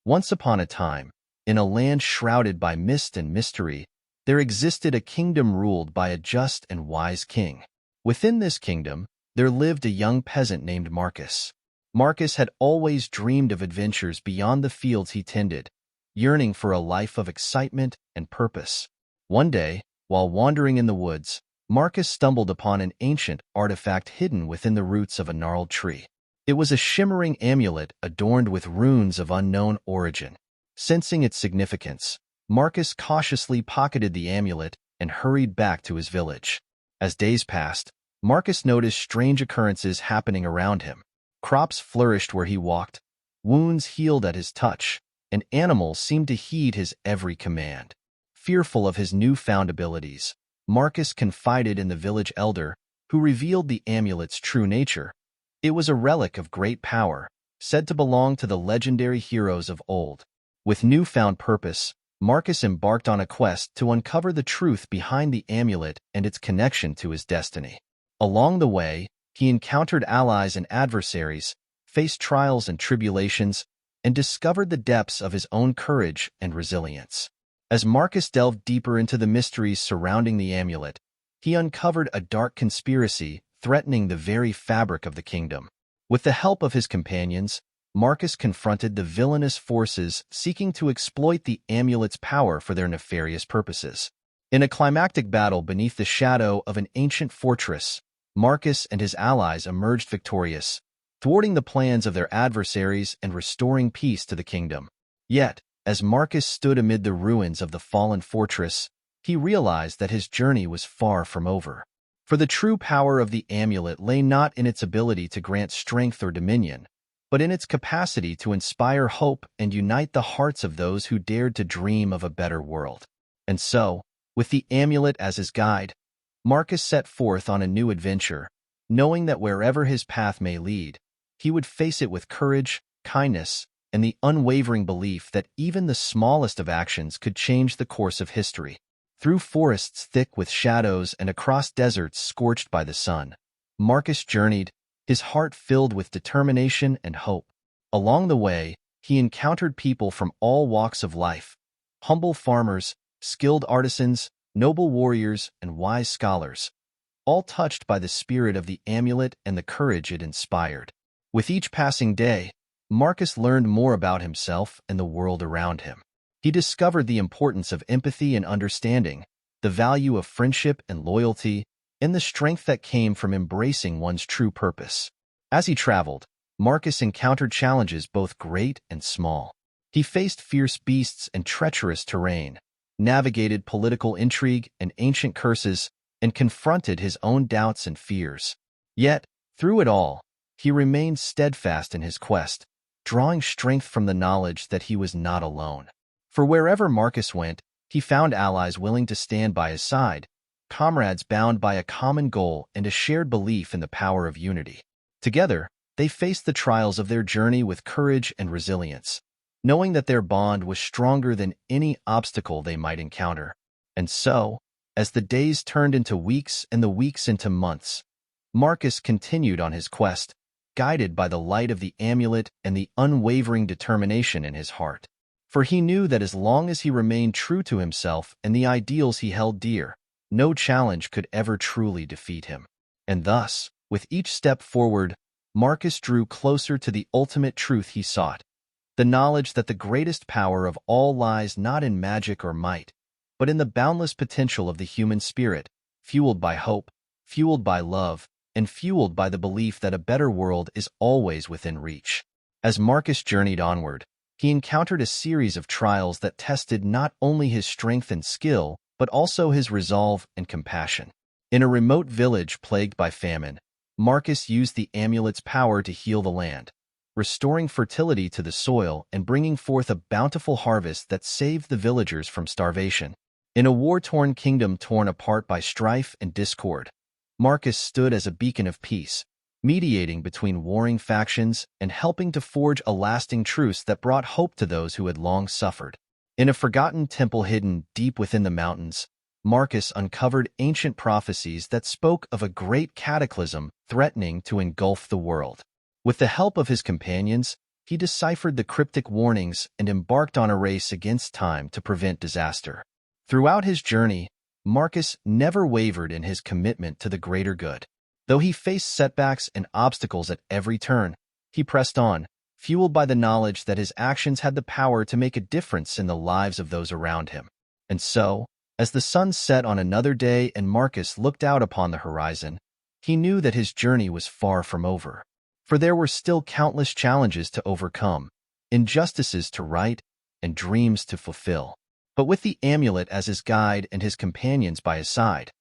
Once upon a time, in a land shrouded by mist and mystery, there existed a kingdom ruled by a just and wise king. Within this kingdom, there lived a young peasant named Marcus. Marcus had always dreamed of adventures beyond the fields he tended, yearning for a life of excitement and purpose. One day, while wandering in the woods, Marcus stumbled upon an ancient artifact hidden within the roots of a gnarled tree. It was a shimmering amulet adorned with runes of unknown origin. Sensing its significance, Marcus cautiously pocketed the amulet and hurried back to his village. As days passed, Marcus noticed strange occurrences happening around him. Crops flourished where he walked, wounds healed at his touch, and animals seemed to heed his every command. Fearful of his newfound abilities, Marcus confided in the village elder, who revealed the amulet's true nature. It was a relic of great power, said to belong to the legendary heroes of old. With newfound purpose, Marcus embarked on a quest to uncover the truth behind the amulet and its connection to his destiny. Along the way, he encountered allies and adversaries, faced trials and tribulations, and discovered the depths of his own courage and resilience. As Marcus delved deeper into the mysteries surrounding the amulet, he uncovered a dark conspiracy threatening the very fabric of the kingdom. With the help of his companions, Marcus confronted the villainous forces seeking to exploit the amulet's power for their nefarious purposes. In a climactic battle beneath the shadow of an ancient fortress, Marcus and his allies emerged victorious, thwarting the plans of their adversaries and restoring peace to the kingdom. Yet, as Marcus stood amid the ruins of the fallen fortress, he realized that his journey was far from over. For the true power of the amulet lay not in its ability to grant strength or dominion, but in its capacity to inspire hope and unite the hearts of those who dared to dream of a better world. And so, with the amulet as his guide, Marcus set forth on a new adventure, knowing that wherever his path may lead, he would face it with courage, kindness, and the unwavering belief that even the smallest of actions could change the course of history. Through forests thick with shadows and across deserts scorched by the sun, Marcus journeyed, his heart filled with determination and hope. Along the way, he encountered people from all walks of life, humble farmers, skilled artisans, noble warriors, and wise scholars, all touched by the spirit of the amulet and the courage it inspired. With each passing day, Marcus learned more about himself and the world around him. He discovered the importance of empathy and understanding, the value of friendship and loyalty, and the strength that came from embracing one's true purpose. As he traveled, Marcus encountered challenges both great and small. He faced fierce beasts and treacherous terrain, navigated political intrigue and ancient curses, and confronted his own doubts and fears. Yet, through it all, he remained steadfast in his quest, drawing strength from the knowledge that he was not alone. For wherever Marcus went, he found allies willing to stand by his side, comrades bound by a common goal and a shared belief in the power of unity. Together, they faced the trials of their journey with courage and resilience, knowing that their bond was stronger than any obstacle they might encounter. And so, as the days turned into weeks and the weeks into months, Marcus continued on his quest, guided by the light of the amulet and the unwavering determination in his heart. For he knew that as long as he remained true to himself and the ideals he held dear, no challenge could ever truly defeat him. And thus, with each step forward, Marcus drew closer to the ultimate truth he sought, the knowledge that the greatest power of all lies not in magic or might, but in the boundless potential of the human spirit, fueled by hope, fueled by love, and fueled by the belief that a better world is always within reach. As Marcus journeyed onward, he encountered a series of trials that tested not only his strength and skill, but also his resolve and compassion. In a remote village plagued by famine, Marcus used the amulet's power to heal the land, restoring fertility to the soil and bringing forth a bountiful harvest that saved the villagers from starvation. In a war-torn kingdom torn apart by strife and discord, Marcus stood as a beacon of peace, mediating between warring factions and helping to forge a lasting truce that brought hope to those who had long suffered. In a forgotten temple hidden deep within the mountains, Marcus uncovered ancient prophecies that spoke of a great cataclysm threatening to engulf the world. With the help of his companions, he deciphered the cryptic warnings and embarked on a race against time to prevent disaster. Throughout his journey, Marcus never wavered in his commitment to the greater good. Though he faced setbacks and obstacles at every turn, he pressed on, fueled by the knowledge that his actions had the power to make a difference in the lives of those around him. And so, as the sun set on another day and Marcus looked out upon the horizon, he knew that his journey was far from over. For there were still countless challenges to overcome, injustices to right, and dreams to fulfill. But with the amulet as his guide and his companions by his side,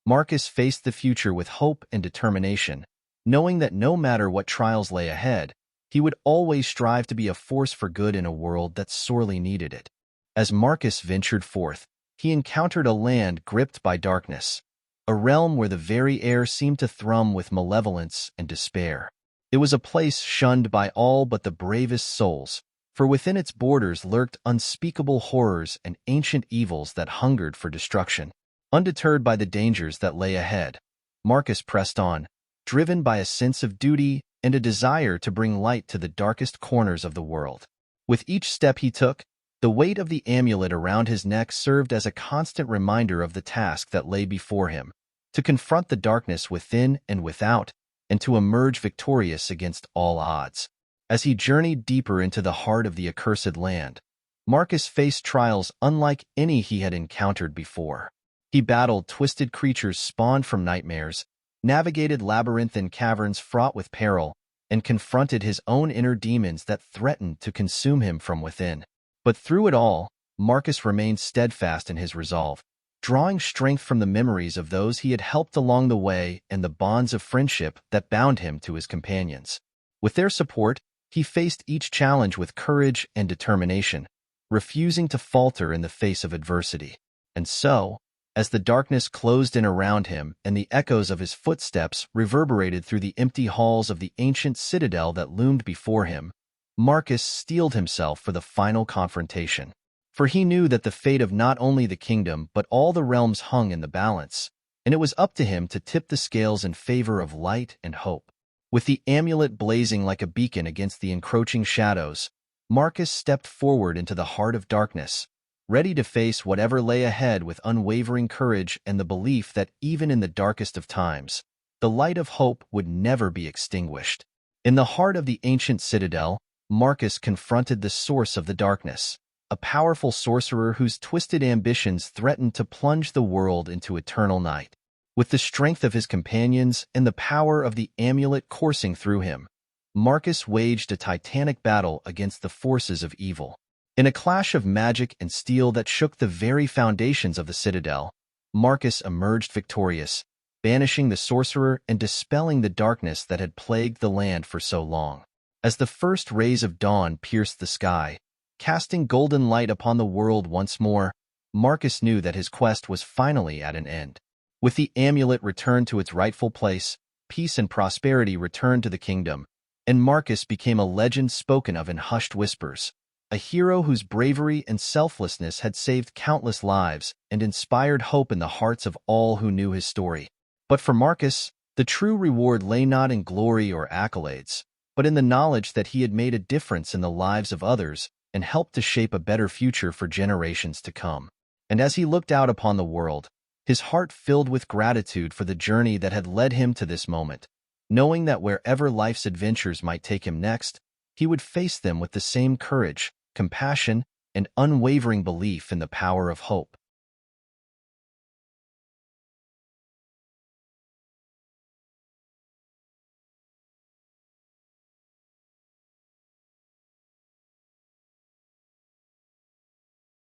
Marcus faced the future with hope and determination, knowing that no matter what trials lay ahead, he would always strive to be a force for good in a world that sorely needed it. As Marcus ventured forth, he encountered a land gripped by darkness, a realm where the very air seemed to thrum with malevolence and despair. It was a place shunned by all but the bravest souls, for within its borders lurked unspeakable horrors and ancient evils that hungered for destruction. Undeterred by the dangers that lay ahead, Marcus pressed on, driven by a sense of duty and a desire to bring light to the darkest corners of the world. With each step he took, the weight of the amulet around his neck served as a constant reminder of the task that lay before him, to confront the darkness within and without, and to emerge victorious against all odds. As he journeyed deeper into the heart of the accursed land, Marcus faced trials unlike any he had encountered before. He battled twisted creatures spawned from nightmares, navigated labyrinthine caverns fraught with peril, and confronted his own inner demons that threatened to consume him from within. But through it all, Marcus remained steadfast in his resolve, drawing strength from the memories of those he had helped along the way and the bonds of friendship that bound him to his companions. With their support, he faced each challenge with courage and determination, refusing to falter in the face of adversity. And so, as the darkness closed in around him and the echoes of his footsteps reverberated through the empty halls of the ancient citadel that loomed before him, Marcus steeled himself for the final confrontation. For he knew that the fate of not only the kingdom but all the realms hung in the balance, and it was up to him to tip the scales in favor of light and hope. With the amulet blazing like a beacon against the encroaching shadows, Marcus stepped forward into the heart of darkness, ready to face whatever lay ahead with unwavering courage and the belief that even in the darkest of times, the light of hope would never be extinguished. In the heart of the ancient citadel, Marcus confronted the source of the darkness, a powerful sorcerer whose twisted ambitions threatened to plunge the world into eternal night. With the strength of his companions and the power of the amulet coursing through him, Marcus waged a titanic battle against the forces of evil. In a clash of magic and steel that shook the very foundations of the citadel, Marcus emerged victorious, banishing the sorcerer and dispelling the darkness that had plagued the land for so long. As the first rays of dawn pierced the sky, casting golden light upon the world once more, Marcus knew that his quest was finally at an end. With the amulet returned to its rightful place, peace and prosperity returned to the kingdom, and Marcus became a legend spoken of in hushed whispers, a hero whose bravery and selflessness had saved countless lives and inspired hope in the hearts of all who knew his story. But for Marcus, the true reward lay not in glory or accolades, but in the knowledge that he had made a difference in the lives of others and helped to shape a better future for generations to come. And as he looked out upon the world, his heart filled with gratitude for the journey that had led him to this moment, knowing that wherever life's adventures might take him next, he would face them with the same courage, compassion, and unwavering belief in the power of hope.